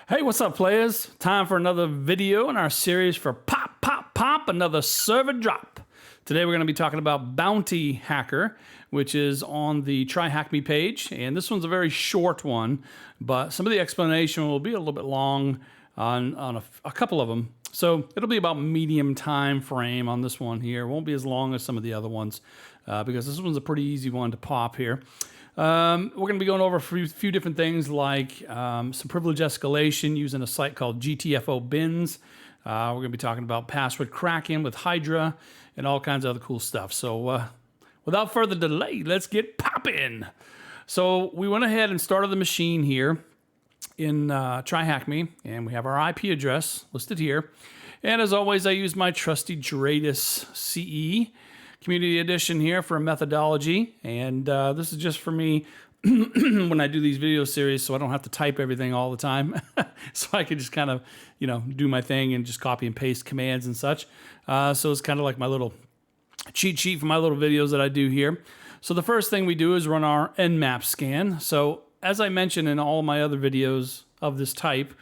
Hey, what's up, players? Time for another video in our series for Pop, another server drop. Today we're going to be talking about Bounty Hacker, which is on the Try Hack Me page. And this one's a very short one, but some of the explanation will be a little bit long on a couple of them. So it'll be about medium time frame on this one here. It won't be as long as some of the other ones because this one's a pretty easy one to pop here. We're going to be going over a few different things like some privilege escalation using a site called GTFObin. We're going to be talking about password cracking with Hydra and all kinds of other cool stuff. So without further delay, let's get popping. So we went ahead and started the machine here in Try Hack Me, and we have our IP address listed here. And as always, I use my trusty Dradus CE Community Edition here for a methodology, and this is just for me when I do these video series, so I don't have to type everything all the time. So I can just kind of, do my thing and just copy and paste commands and such. So it's kind of like my little cheat sheet for my little videos that I do here. So the first thing we do is run our nmap scan. So as I mentioned in all my other videos of this type,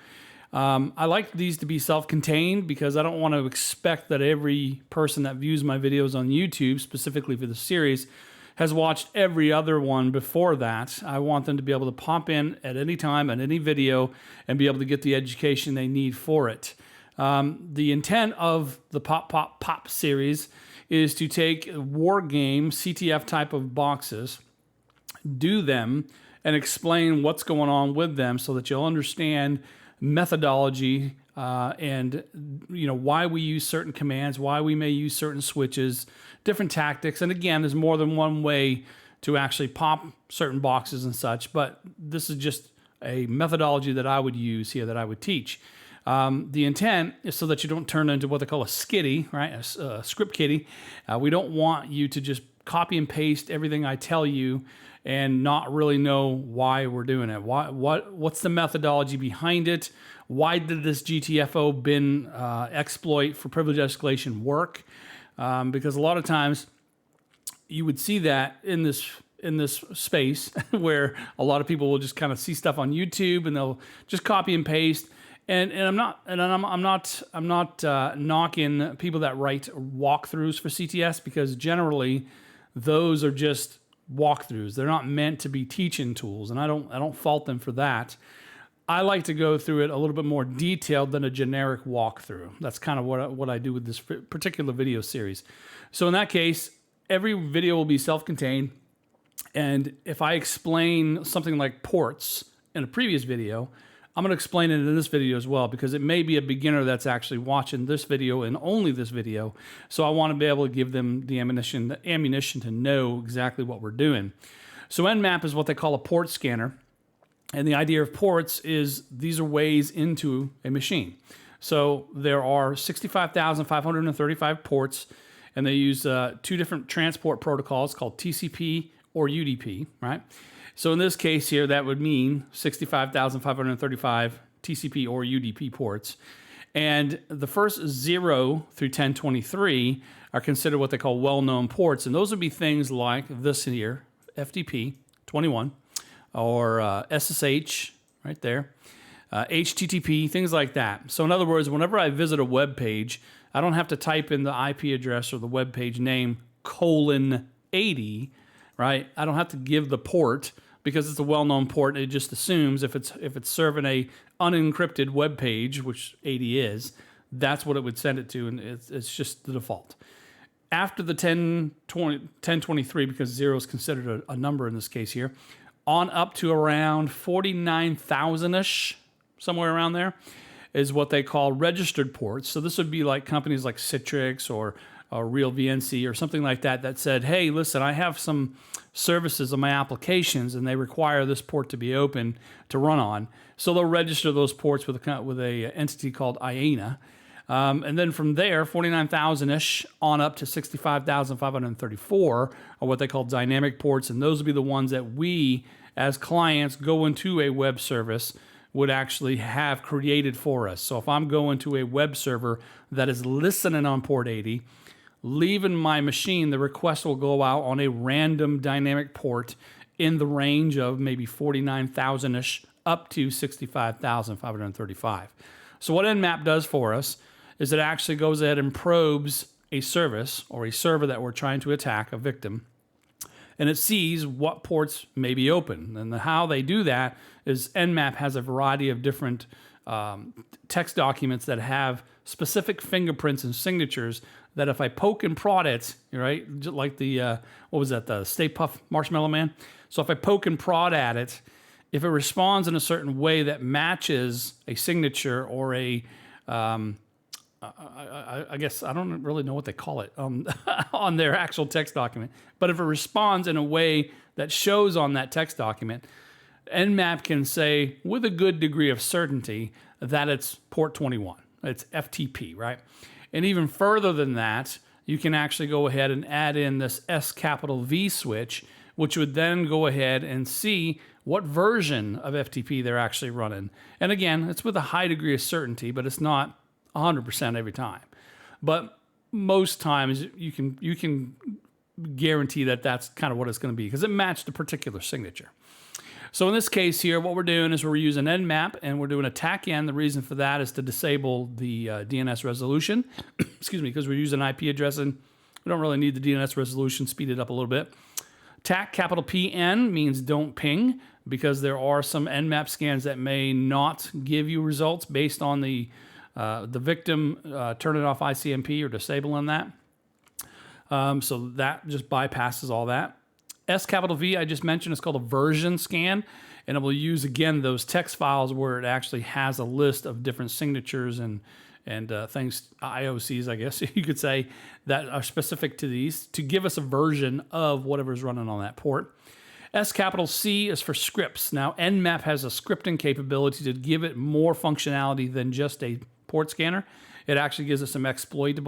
I like these to be self-contained because I don't want to expect that every person that views my videos on YouTube, specifically for the series, has watched every other one before that. I want them to be able to pop in at any time, at any video, and be able to get the education they need for it. The intent of the Pop series is to take war game CTF type of boxes, do them, and explain what's going on with them so that you'll understand methodology and why we use certain commands, why we may use certain switches, different tactics. And again, there's more than one way to actually pop certain boxes and such, but this is just a methodology that I would use here, that I would teach. The intent is so that you don't turn into what they call a skitty, right? A script kiddie. We don't want you to just copy and paste everything I tell you and not really know why we're doing it. What's the methodology behind it? Why did this GTFObin exploit for privilege escalation work? Because a lot of times you would see that in this space where a lot of people will just kind of see stuff on YouTube and they'll just copy and paste. And I'm not knocking people that write walkthroughs for CTS, because generally those are just walkthroughs. They're not meant to be teaching tools, and I don't fault them for that. I like to go through it a little bit more detailed than a generic walkthrough. That's kind of what I do with this particular video series. So in that case, every video will be self-contained, and if I explain something like ports in a previous video, I'm going to explain it in this video as well, because it may be a beginner that's actually watching this video and only this video. So I want to be able to give them the ammunition to know exactly what we're doing. So nmap is what they call a port scanner. And the idea of ports is these are ways into a machine. So there are 65,535 ports, and they use two different transport protocols called TCP or UDP, right? So in this case here, that would mean 65,535 TCP or UDP ports. And the first 0 through 1023 are considered what they call well-known ports. And those would be things like this here, FTP 21, or SSH right there, HTTP, things like that. So in other words, whenever I visit a web page, I don't have to type in the IP address or the web page name :80, right? I don't have to give the port, because it's a well-known port. It just assumes if it's serving a unencrypted web page, which 80 is, that's what it would send it to, and it's just the default. After the 1023, because 0 is considered a number in this case here, on up to around 49,000-ish, somewhere around there, is what they call registered ports. So this would be like companies like Citrix or Real VNC or something like that that said, hey, listen, I have some services on my applications and they require this port to be open to run on. So they'll register those ports with a entity called IANA. And then from there, 49,000-ish on up to 65,534 are what they call dynamic ports. And those would be the ones that we, as clients, go into a web service would actually have created for us. So if I'm going to a web server that is listening on port 80, leaving my machine, the request will go out on a random dynamic port in the range of maybe 49,000-ish up to 65,535. So what nmap does for us is it actually goes ahead and probes a service or a server that we're trying to attack, a victim, and it sees what ports may be open. And how they do that is nmap has a variety of different text documents that have specific fingerprints and signatures that if I poke and prod it, right, just like the, what was that, the Stay Puft Marshmallow Man? So if I poke and prod at it, if it responds in a certain way that matches a signature or a, I guess, I don't really know what they call it on their actual text document, but if it responds in a way that shows on that text document, nmap can say with a good degree of certainty that it's port 21. It's FTP, right? And even further than that, you can actually go ahead and add in this SV switch, which would then go ahead and see what version of FTP they're actually running. And again, it's with a high degree of certainty, but it's not 100% every time. But most times you can guarantee that that's kind of what it's going to be because it matched a particular signature. So in this case here, what we're doing is we're using nmap and we're doing attack end. The reason for that is to disable the DNS resolution, excuse me, because we're using IP addressing. We don't really need the DNS resolution, speed it up a little bit. TAC capital PN means don't ping because there are some nmap scans that may not give you results based on the victim turning off ICMP or disabling that. So that just bypasses all that. SV, I just mentioned, is called a version scan, and it will use, again, those text files where it actually has a list of different signatures and things, IOCs, I guess you could say, that are specific to these to give us a version of whatever's running on that port. SC is for scripts. Now, nmap has a scripting capability to give it more functionality than just a port scanner. It actually gives us some exploit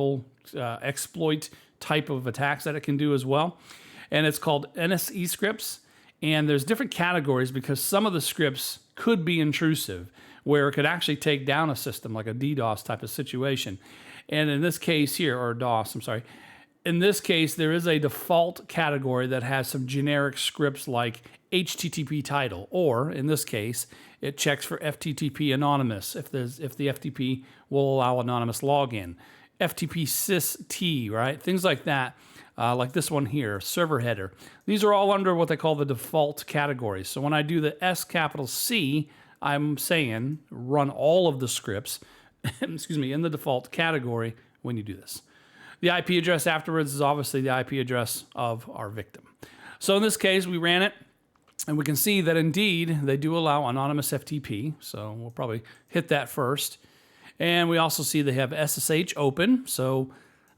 type of attacks that it can do as well. And it's called NSE scripts. And there's different categories because some of the scripts could be intrusive, where it could actually take down a system like a DDoS type of situation. And in this case here, or DOS, I'm sorry, in this case, there is a default category that has some generic scripts like HTTP title, or in this case, it checks for FTTP anonymous if the FTP will allow anonymous login. FTP sys right? Things like that. Like this one here, server header. These are all under what they call the default categories. So when I do the SC, I'm saying run all of the scripts, excuse me, in the default category when you do this. The IP address afterwards is obviously the IP address of our victim. So in this case, we ran it, and we can see that indeed they do allow anonymous FTP. So we'll probably hit that first. And we also see they have SSH open. So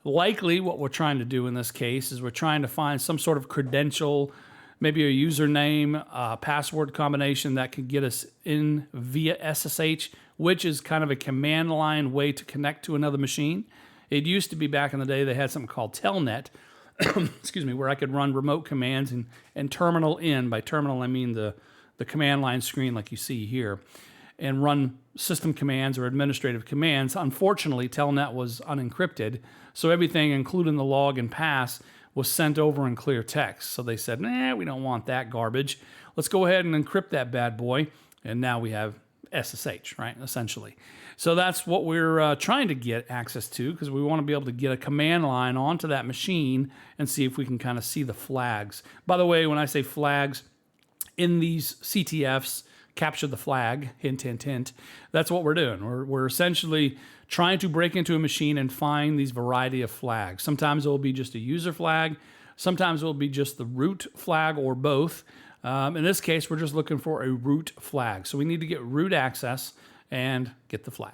likely what we're trying to do in this case is we're trying to find some sort of credential, maybe a username, password combination that could get us in via SSH, which is kind of a command line way to connect to another machine. It used to be back in the day they had something called Telnet, excuse me, where I could run remote commands and terminal in. By terminal, I mean the command line screen like you see here, and run system commands or administrative commands. Unfortunately, Telnet was unencrypted, so everything, including the log and pass, was sent over in clear text. So they said, nah, we don't want that garbage. Let's go ahead and encrypt that bad boy, and now we have SSH, right, essentially. So that's what we're trying to get access to, because we want to be able to get a command line onto that machine and see if we can kind of see the flags. By the way, when I say flags, in these CTFs, capture the flag, hint, hint, hint, that's what we're doing. We're essentially trying to break into a machine and find these variety of flags. Sometimes it will be just a user flag. Sometimes it will be just the root flag or both. In this case, we're just looking for a root flag. So we need to get root access and get the flag.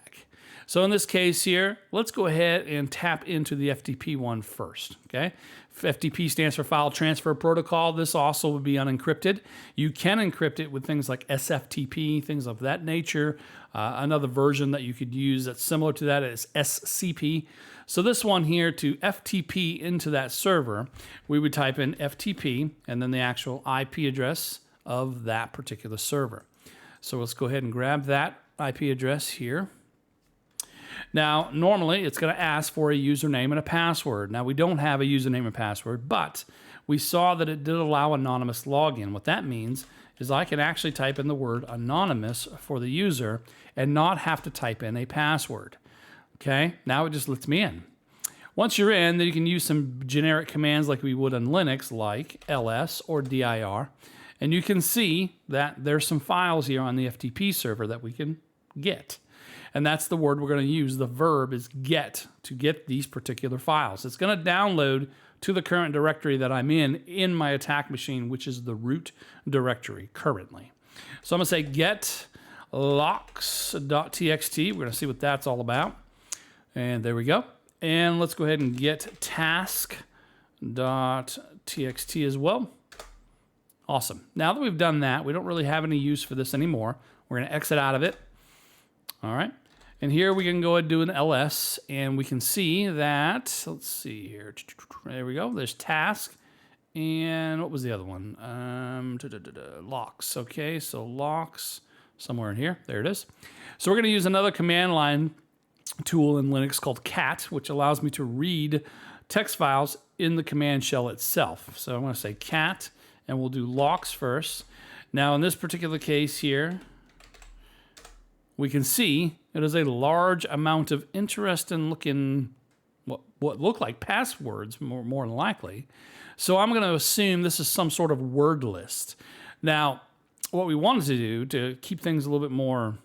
So in this case here, let's go ahead and tap into the FTP one first, okay? FTP stands for File Transfer Protocol. This also would be unencrypted. You can encrypt it with things like SFTP, things of that nature. Another version that you could use that's similar to that is SCP. So this one here, to FTP into that server, we would type in FTP and then the actual IP address of that particular server. So let's go ahead and grab that IP address here. Now, normally it's going to ask for a username and a password. Now, we don't have a username and password, but we saw that it did allow anonymous login. What that means is I can actually type in the word anonymous for the user and not have to type in a password. Okay, now it just lets me in. Once you're in, then you can use some generic commands like we would on Linux, like ls or dir. And you can see that there's some files here on the FTP server that we can get. And that's the word we're going to use. The verb is get, to get these particular files. It's going to download to the current directory that I'm in my attack machine, which is the root directory currently. So I'm going to say get logs.txt. We're going to see what that's all about. And there we go. And let's go ahead and get task.txt as well. Awesome. Now that we've done that, we don't really have any use for this anymore. We're going to exit out of it. All right. And here we can go ahead and do an ls, and we can see that, let's see here. There we go. There's task. And what was the other one? Locks. Okay, so locks somewhere in here. There it is. So we're going to use another command line tool in Linux called cat, which allows me to read text files in the command shell itself. So I'm going to say cat, and we'll do locks first. Now in this particular case here, we can see it is a large amount of interesting looking, what look like passwords, more than likely. So I'm going to assume this is some sort of word list. Now, what we wanted to do to keep things a little bit more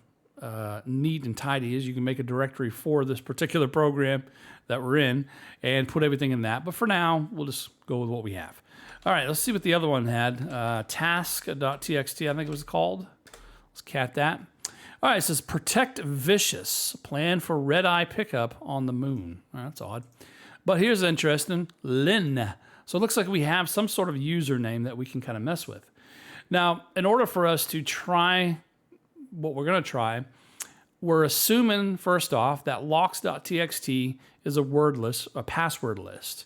neat and tidy is you can make a directory for this particular program that we're in and put everything in that. But for now, we'll just go with what we have. All right, let's see what the other one had. Task.txt, I think it was called. Let's cat that. All right, it says protect vicious, plan for red eye pickup on the moon. All right, that's odd. But here's interesting, Lin. So it looks like we have some sort of username that we can kind of mess with. Now, in order for us to try what we're going to try, we're assuming, first off, that locks.txt is a word list, a password list.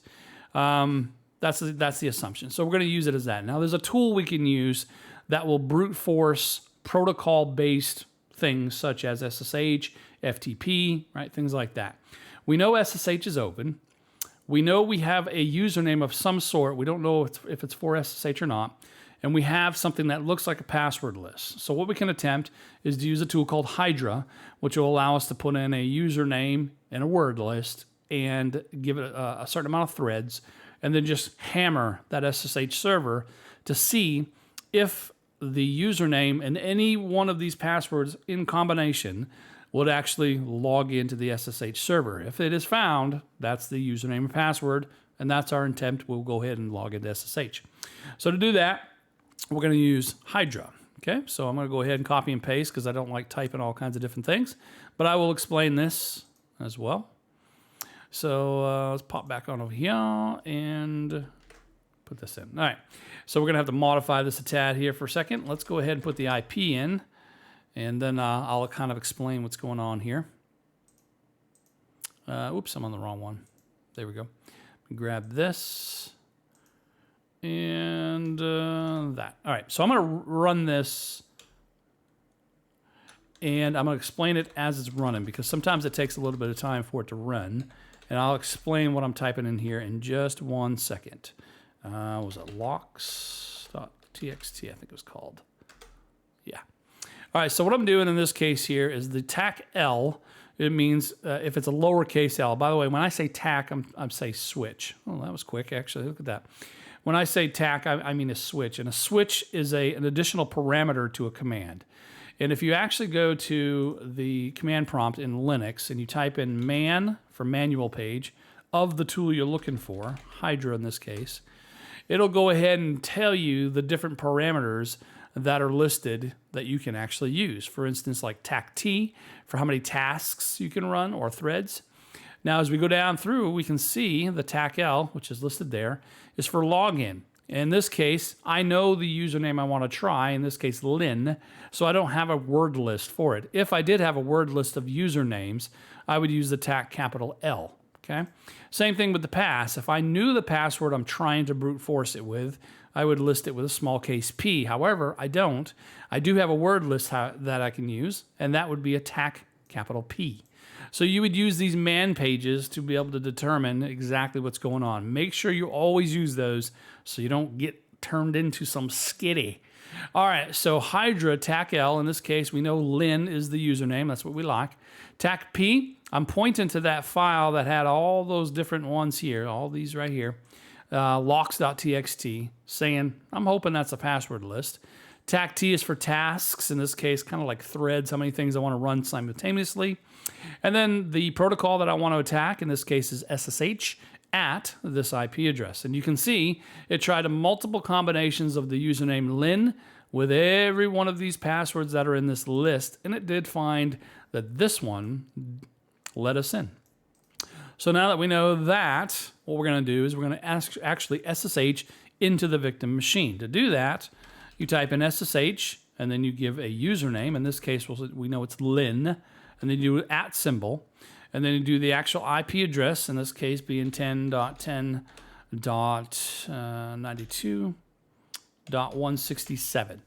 That's the assumption. So we're going to use it as that. Now, there's a tool we can use that will brute force protocol-based things such as SSH, FTP, right? Things like that. We know SSH is open. We know we have a username of some sort. We don't know if it's for SSH or not. And we have something that looks like a password list. So what we can attempt is to use a tool called Hydra, which will allow us to put in a username and a word list and give it a certain amount of threads, and then just hammer that SSH server to see if the username and any one of these passwords in combination would actually log into the SSH server. If it is found, that's the username and password, and that's our intent. We'll go ahead and log into SSH. So to do that, we're going to use Hydra. Okay, so I'm going to go ahead and copy and paste because I don't like typing all kinds of different things, but I will explain this as well. So let's pop back on over here and put this in. All right, so we're going to have to modify this a tad here for a second. Let's go ahead and put the IP in, and then I'll kind of explain what's going on here. Oops, I'm on the wrong one. There we go. Grab this and that. All right, so I'm going to run this, and I'm going to explain it as it's running because sometimes it takes a little bit of time for it to run, and I'll explain what I'm typing in here in just 1 second. Was it locks.txt, I think it was called. Yeah. All right, so what I'm doing in this case here is the tac L. It means if it's a lowercase l. By the way, when I say tac, I'm saying switch. Oh, that was quick, actually. Look at that. When I say tac, I mean a switch. And a switch is an additional parameter to a command. And if you actually go to the command prompt in Linux and you type in man for manual page of the tool you're looking for, Hydra in this case, it'll go ahead and tell you the different parameters that are listed that you can actually use. For instance, like tac-t for how many tasks you can run or threads. Now, as we go down through, we can see the tac-l, which is listed there, is for login. In this case, I know the username I want to try, in this case, Lin, so I don't have a word list for it. If I did have a word list of usernames, I would use the tac capital L. Okay. Same thing with the pass. If I knew the password I'm trying to brute force it with, I would list it with a small case p. However, I don't. I do have a word list that I can use, and that would be a tac capital P. So you would use these man pages to be able to determine exactly what's going on. Make sure you always use those so you don't get turned into some skitty. All right, so Hydra, TAC L, in this case, we know Lynn is the username. That's what we like. TAC P, I'm pointing to that file that had all those different ones here, all these right here, locks.txt, saying, I'm hoping that's a password list. TAC T is for tasks, in this case, kind of like threads, how many things I want to run simultaneously. And then the protocol that I want to attack, in this case, is SSH at this IP address. And you can see it tried multiple combinations of the username Lynn with every one of these passwords that are in this list, and it did find that this one let us in. So now that we know that, what we're going to do is we're going to actually SSH into the victim machine. To do that, you type in SSH, and then you give a username. In this case, we know it's Lynn, and then you do @ symbol. And then you do the actual IP address, in this case being 10.10.92.167.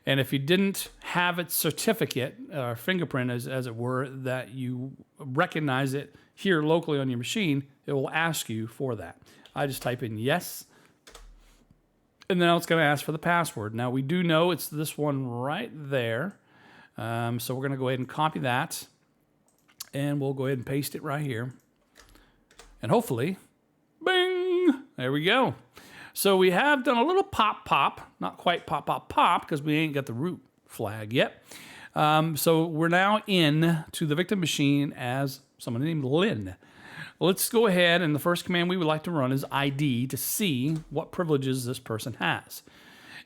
And if you didn't have its certificate, or fingerprint as it were, that you recognize it here locally on your machine, it will ask you for that. I just type in yes, and then it's going to ask for the password. Now we do know it's this one right there. So we're going to go ahead and copy that. And we'll go ahead and paste it right here. And hopefully, bing, there we go. So we have done a little pop, not quite pop, because we ain't got the root flag yet. So we're now in to the victim machine as someone named Lynn. Let's go ahead, and the first command we would like to run is ID to see what privileges this person has.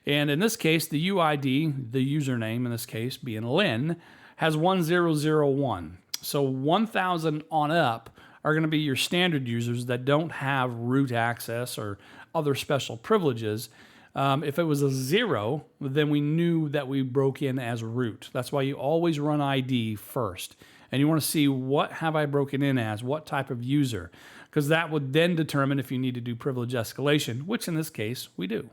And in this case, the UID, the username in this case being Lynn, has 1001. So 1,000 on up are going to be your standard users that don't have root access or other special privileges. If it was a 0, then we knew that we broke in as root. That's why you always run ID first. And you want to see what have I broken in as, what type of user, because that would then determine if you need to do privilege escalation, which in this case we do.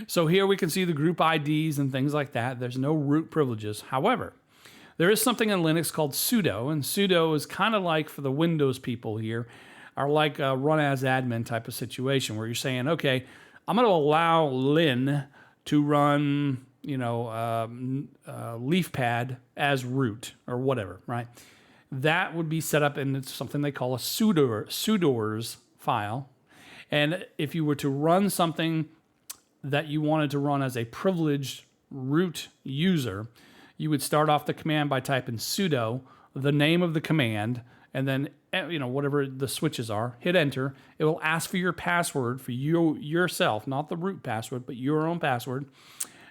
So here we can see the group IDs and things like that. There's no root privileges. However, there is something in Linux called sudo, and sudo is kind of like, for the Windows people here, are like a run as admin type of situation where you're saying, okay, I'm going to allow Lynn to run, LeafPad as root or whatever, right? That would be set up in something they call a sudoers file. And if you were to run something that you wanted to run as a privileged root user, you would start off the command by typing sudo, the name of the command, and then whatever the switches are, hit enter. It will ask for your password for yourself, not the root password, but your own password,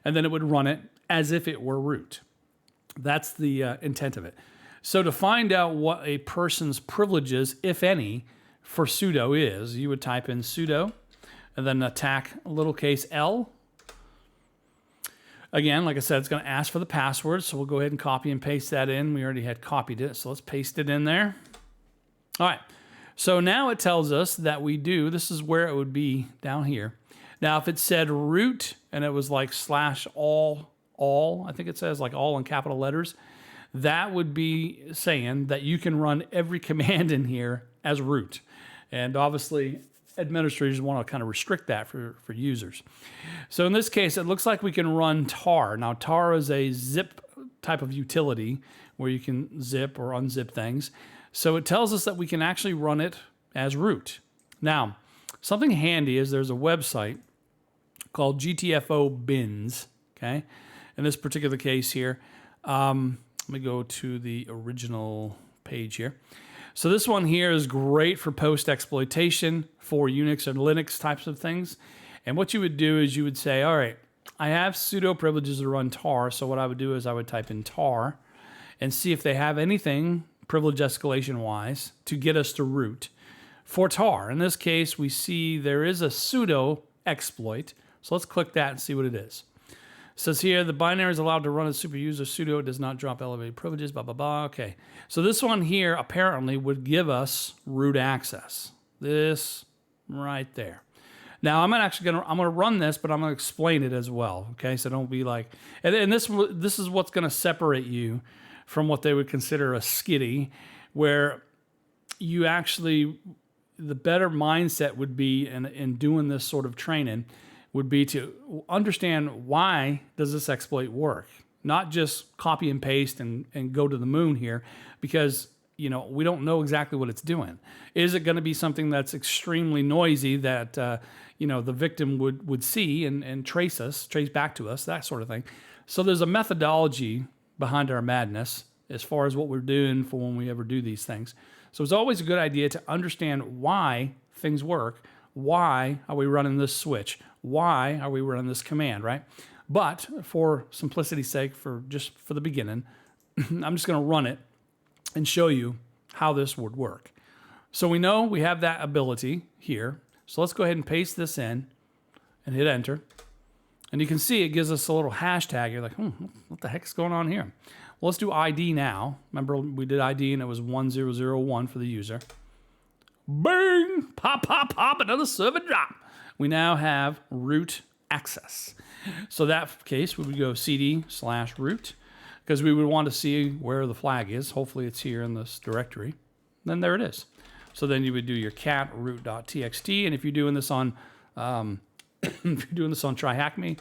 and then it would run it as if it were root. That's the intent of it. So to find out what a person's privileges, if any, for sudo is, you would type in sudo, and then attack lowercase l. Again, like I said, it's going to ask for the password, so we'll go ahead and copy and paste that in. We already had copied it, so let's paste it in there. All right, so now it tells us that this is where it would be down here. Now, if it said root and it was like /all, I think it says like all in capital letters, that would be saying that you can run every command in here as root. And obviously, administrators want to kind of restrict that for users. So in this case, it looks like we can run tar. Now, tar is a zip type of utility where you can zip or unzip things. So it tells us that we can actually run it as root. Now, something handy is there's a website called GTFObin, okay? In this particular case here, let me go to the original page here. So this one here is great for post-exploitation for Unix and Linux types of things. And what you would do is you would say, all right, I have sudo privileges to run tar, so what I would do is I would type in tar and see if they have anything privilege escalation-wise to get us to root for tar. In this case, we see there is a sudo exploit, so let's click that and see what it is. It says here, the binary is allowed to run as super user sudo. It does not drop elevated privileges, blah, blah, blah. Okay. So this one here apparently would give us root access. This right there. Now, I'm gonna run this, but I'm gonna explain it as well. Okay, so don't be like, and this is what's gonna separate you from what they would consider a skitty, where you actually, the better mindset would be in doing this sort of training would be to understand why does this exploit work, not just copy and paste and go to the moon here, because we don't know exactly what it's doing. Is it going to be something that's extremely noisy that the victim would see and trace back to us, that sort of thing. So there's a methodology behind our madness as far as what we're doing for when we ever do these things. So it's always a good idea to understand why things work. Why are we running this switch? Why are we running this command, right? But for simplicity's sake, for the beginning, I'm just going to run it and show you how this would work. So we know we have that ability here. So let's go ahead and paste this in and hit enter. And you can see it gives us a little hashtag. You're like, what the heck is going on here? Well, let's do ID now. Remember we did ID and it was 1001 for the user. Bang! Pop, pop, pop, another server drop. We now have root access. So that case, we would go cd/root because we would want to see where the flag is. Hopefully it's here in this directory. Then there it is. So then you would do your cat root.txt, and if you're doing this on TryHackMe,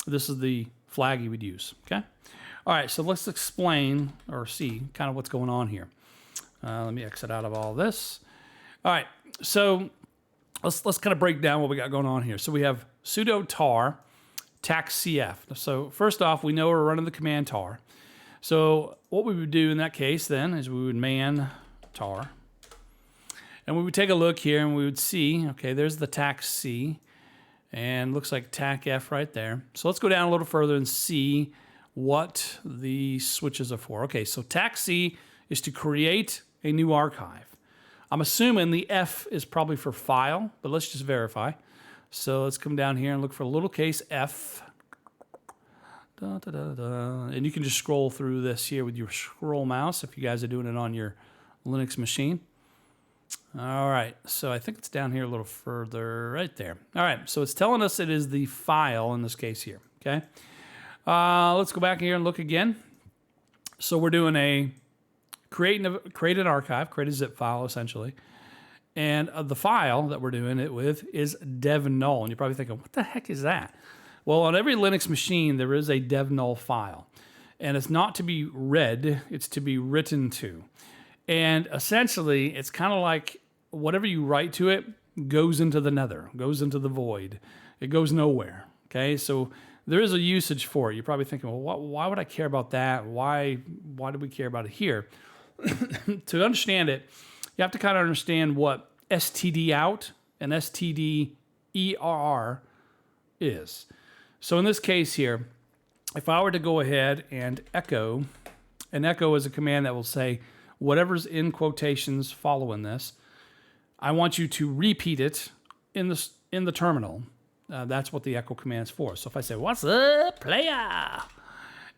this is the flag you would use. Okay. All right. So let's explain or see kind of what's going on here. Let me exit out of all this. All right. So let's kind of break down what we got going on here. So we have sudo tar taxcf. So first off, we know we're running the command tar. So what we would do in that case then is we would man tar. And we would take a look here and we would see, okay, there's the taxc, and looks like tacf right there. So let's go down a little further and see what the switches are for. Okay, so taxc is to create a new archive. I'm assuming the F is probably for file, but let's just verify. So let's come down here and look for a little case F. Da, da, da, da. And you can just scroll through this here with your scroll mouse if you guys are doing it on your Linux machine. All right, so I think it's down here a little further, right there. All right, so it's telling us it is the file in this case here, okay? Let's go back here and look again. So we're doing create an archive, create a zip file essentially. And the file that we're doing it with is dev null. And you're probably thinking, what the heck is that? Well, on every Linux machine, there is a dev null file. And it's not to be read, it's to be written to. And essentially, it's kind of like whatever you write to it goes into the nether, goes into the void. It goes nowhere, okay? So there is a usage for it. You're probably thinking, well, why would I care about that? Why do we care about it here? To understand it, you have to kind of understand what std out and std err is. So in this case here, if I were to go ahead and echo is a command that will say, whatever's in quotations following this, I want you to repeat it in the terminal. That's what the echo command is for. So if I say, "What's up, player?"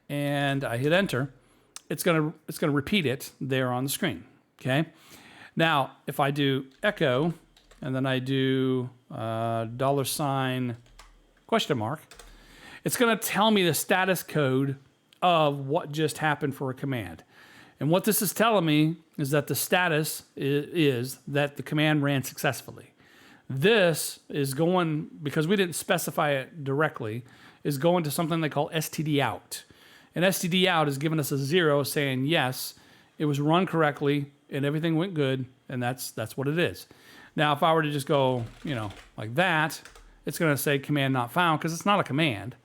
and I hit enter, it's gonna repeat it there on the screen. Okay. Now, if I do echo and then I do $? It's gonna tell me the status code of what just happened for a command. And what this is telling me is that the status is that the command ran successfully. This is going, because we didn't specify it directly, is going to something they call std out. And std out is giving us a 0 saying, yes, it was run correctly and everything went good, and that's what it is. Now, if I were to just go, like that, it's going to say command not found because it's not a command.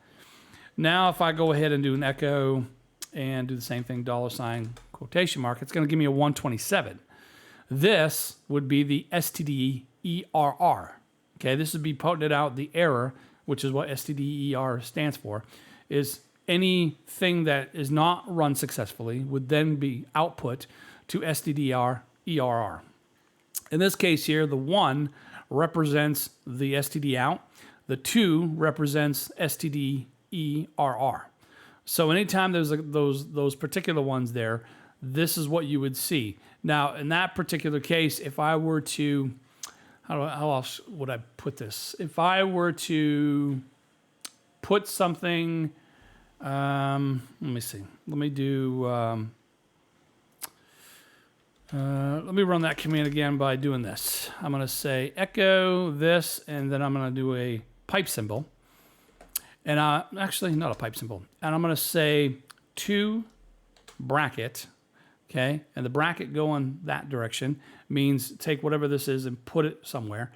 Now, if I go ahead and do an echo and do the same thing, $quotation mark, it's going to give me a 127. This would be the stderr. Okay, this would be putting out the error, which is what stder stands for, is anything that is not run successfully would then be output to stderr. In this case here, the 1 represents the std out, the 2 represents stderr. So anytime there's those particular ones there, this is what you would see. Now, in that particular case, if I were to, how else would I put this? If I were to put something, let me see. Let me do, Let me run that command again by doing this. I'm going to say echo this, and then I'm going to do a pipe symbol. And actually, not a pipe symbol. And I'm going to say to bracket, okay? And the bracket going that direction means take whatever this is and put it somewhere.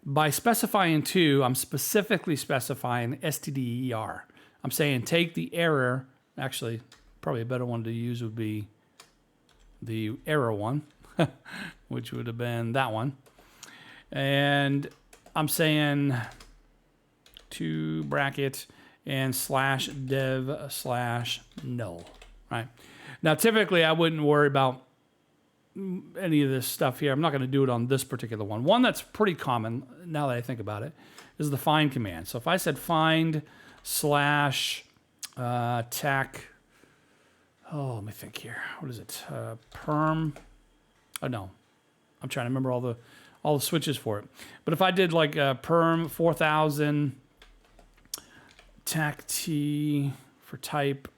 By specifying to, I'm specifically specifying stder. I'm saying take the error. Actually, probably a better one to use would be the error one, which would have been that one. And I'm saying to bracket and /dev/null, right? Now, typically, I wouldn't worry about any of this stuff here. I'm not going to do it on this particular one. One that's pretty common, now that I think about it, is the find command. So if I said find /tech, let me think here. What is it? Perm. Oh no, I'm trying to remember all the switches for it. But if I did like perm 4000 tac t for type,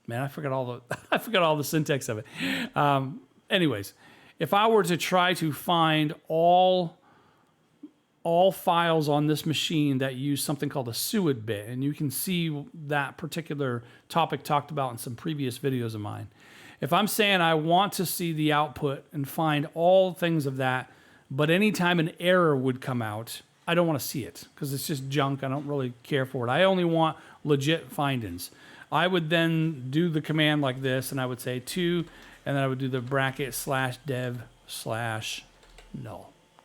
man, I forgot all the syntax of it. Anyways, if I were to try to find all files on this machine that use something called a SUID bit, and you can see that particular topic talked about in some previous videos of mine. If I'm saying I want to see the output and find all things of that, but anytime an error would come out, I don't want to see it because it's just junk. I don't really care for it. I only want legit findings. I would then do the command like this, and I would say to, and then I would do the bracket /dev/null.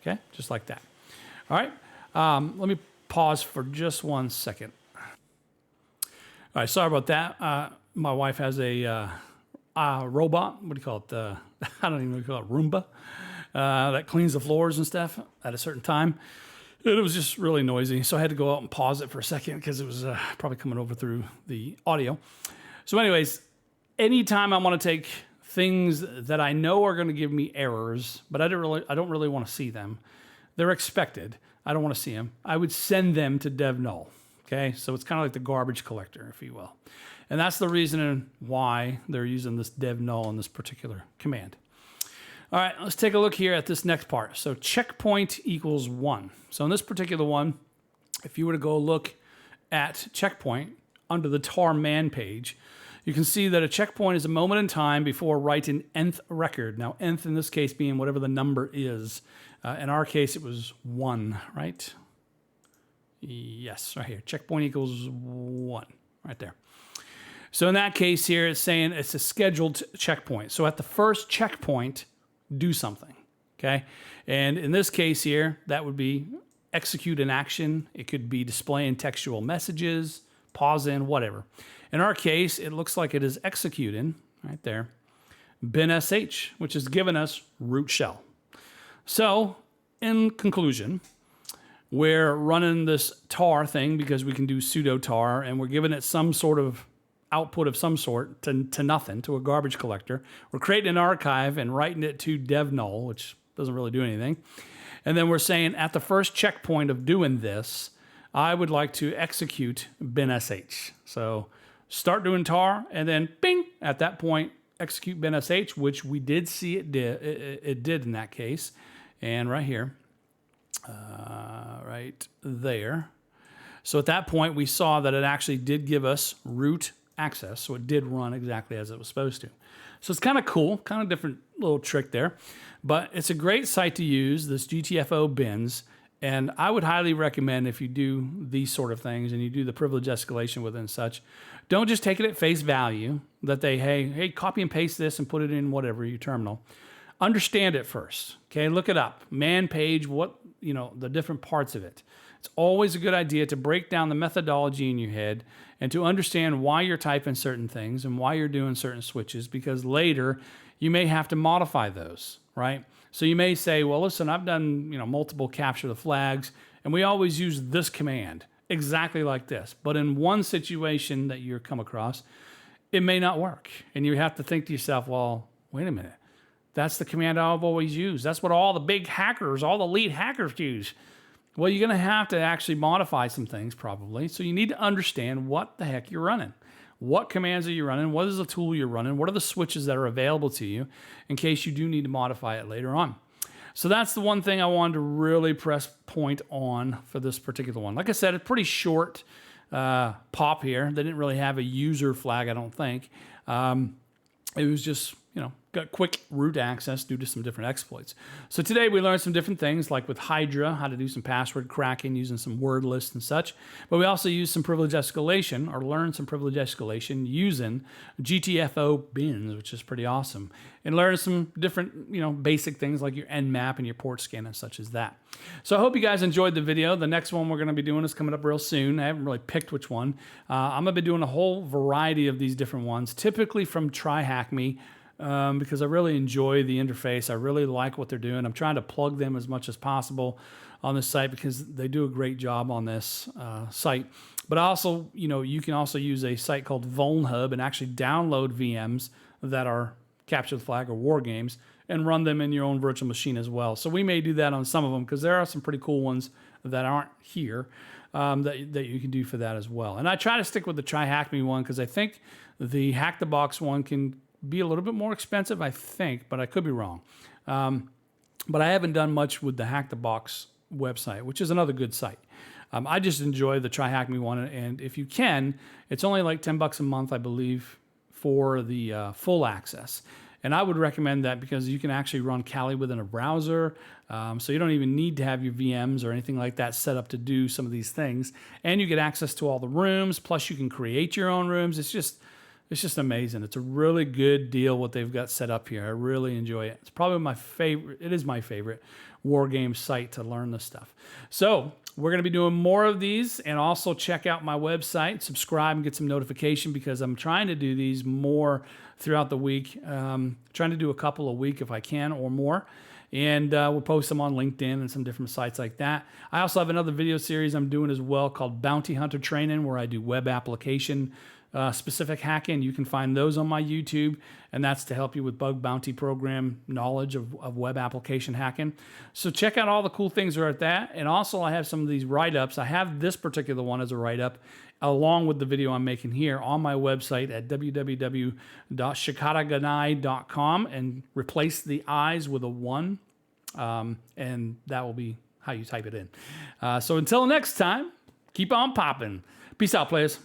Okay, just like that. All right, let me pause for just 1 second. All right, sorry about that. My wife has a robot. What do you call it? I don't even know what you call it. Roomba that cleans the floors and stuff at a certain time. It was just really noisy, so I had to go out and pause it for a second because it was probably coming over through the audio. So anyways, anytime I want to take things that I know are going to give me errors, but I don't really want to see them. They're expected. I don't want to see them. I would send them to dev null. Okay, so it's kind of like the garbage collector, if you will. And that's the reason why they're using this dev null in this particular command. All right, let's take a look here at this next part. So checkpoint equals 1. So in this particular one, if you were to go look at checkpoint under the tar man page, you can see that a checkpoint is a moment in time before writing nth record. Now, nth in this case being whatever the number is. In our case, it was 1, right? Yes, right here. Checkpoint equals 1, right there. So in that case here, it's saying it's a scheduled checkpoint. So at the first checkpoint, do something, okay? And in this case here, that would be execute an action. It could be displaying textual messages, pause in, whatever. In our case, it looks like it is executing, right there, bin.sh, which is giving us root shell. So, in conclusion, we're running this tar thing because we can do sudo tar, and we're giving it some sort of output of some sort to nothing, to a garbage collector. We're creating an archive and writing it to dev null, which doesn't really do anything. And then we're saying at the first checkpoint of doing this, I would like to execute bin.sh. So start doing tar, and then bing, at that point, execute bin.sh, which we did see it did in that case. And right here, right there. So at that point, we saw that it actually did give us root access. So it did run exactly as it was supposed to. So it's kind of cool, kind of different little trick there. But it's a great site to use, this GTFObins. And I would highly recommend if you do these sort of things and you do the privilege escalation with it and such, don't just take it at face value that they, hey, copy and paste this and put it in whatever, your terminal. Understand it first, okay? Look it up. Man page, the different parts of it. It's always a good idea to break down the methodology in your head and to understand why you're typing certain things and why you're doing certain switches, because later you may have to modify those, right? So you may say, well, listen, I've done multiple capture the flags, and we always use this command exactly like this. But in one situation that you come across, it may not work. And you have to think to yourself, well, wait a minute. That's the command I've always used. That's what all the big hackers, all the lead hackers use. Well, you're going to have to actually modify some things probably. So you need to understand what the heck you're running. what commands are you running, what is the tool you're running, what are the switches that are available to you in case you do need to modify it later on. So that's the one thing I wanted to really press point on for this particular one. Like I said, it's pretty short pop here. They didn't really have a user flag, I don't think. It was just, got quick root access due to some different exploits. So today we learned some different things, like with Hydra, how to do some password cracking using some word lists and such. But we also used some privilege escalation, or learned some privilege escalation using GTFObin, which is pretty awesome. And learned some different, basic things like your nmap and your port scan and such as that. So I hope you guys enjoyed the video. The next one we're going to be doing is coming up real soon. I haven't really picked which one. I'm going to be doing a whole variety of these different ones, typically from TryHackMe. Because I really enjoy the interface. I really like what they're doing. I'm trying to plug them as much as possible on this site because they do a great job on this site. But also, you can also use a site called VulnHub and actually download VMs that are Capture the Flag or Wargames and run them in your own virtual machine as well. So we may do that on some of them because there are some pretty cool ones that aren't here that you can do for that as well. And I try to stick with the TryHackMe one because I think the Hack the Box one can be a little bit more expensive, I think, but I could be wrong. But I haven't done much with the Hack the Box website, which is another good site. I just enjoy the TryHackMe one, and if you can, it's only like $10 a month, I believe, for the full access. And I would recommend that because you can actually run Kali within a browser, so you don't even need to have your VMs or anything like that set up to do some of these things. And you get access to all the rooms, plus you can create your own rooms. It's just amazing. It's a really good deal what they've got set up here. I really enjoy it. It's probably my favorite. It is my favorite war game site to learn this stuff. So we're going to be doing more of these, and also check out my website, subscribe and get some notification because I'm trying to do these more throughout the week. Trying to do a couple a week if I can or more. And we'll post them on LinkedIn and some different sites like that. I also have another video series I'm doing as well called Bounty Hunter Training, where I do web application specific hacking. You can find those on my YouTube, and that's to help you with bug bounty program knowledge of web application hacking. So check out all the cool things that are at that. And also I have some of these write-ups. I have this particular one as a write-up along with the video I'm making here on my website at www.shikataganai.com, and replace the I's with a 1, and that will be how you type it in. So until next time, keep on popping. Peace out, players.